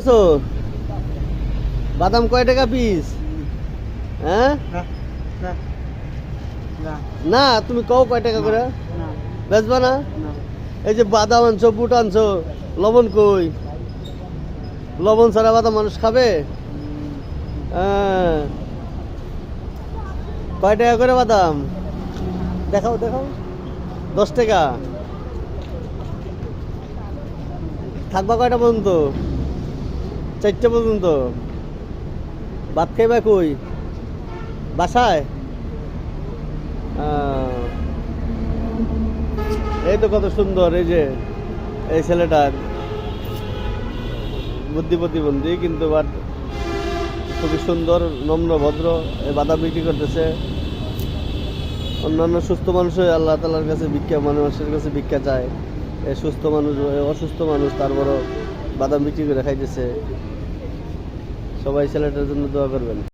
আছো? বাদাম কয় টাকা পিস? হ্যাঁ না, তুমি কও কয় টাকা করে বেচবা না? এই যে বাদাম আনছো, বুট আনছো, লবণ কই? লবণ ছাড়া বাদাম মানুষ খাবে? হ্যাঁ, কয় টাকা করে বাদাম? দেখাও দেখাও। 10 টাকা। থাকবা কয়টা পর্যন্ত? 4টা পর্যন্ত। ভাত খাইবা কই? বাসায়? এই তো কত সুন্দর, এই যে এই ছেলেটার বুদ্ধি প্রতিবন্ধী, কিন্তু বাট খুবই সুন্দর, নম্র ভদ্র। এই বাদাম বিক্রি করতেছে। অন্যান্য সুস্থ মানুষ আল্লাহ তাআলার কাছে ভিক্ষা, মানুষের কাছে ভিক্ষা চায়। এই সুস্থ মানুষ, অসুস্থ মানুষ তারপরও বাদাম বিক্রি করে খাইতেছে। সবাই ছেলেটার জন্য দোয়া করবেন।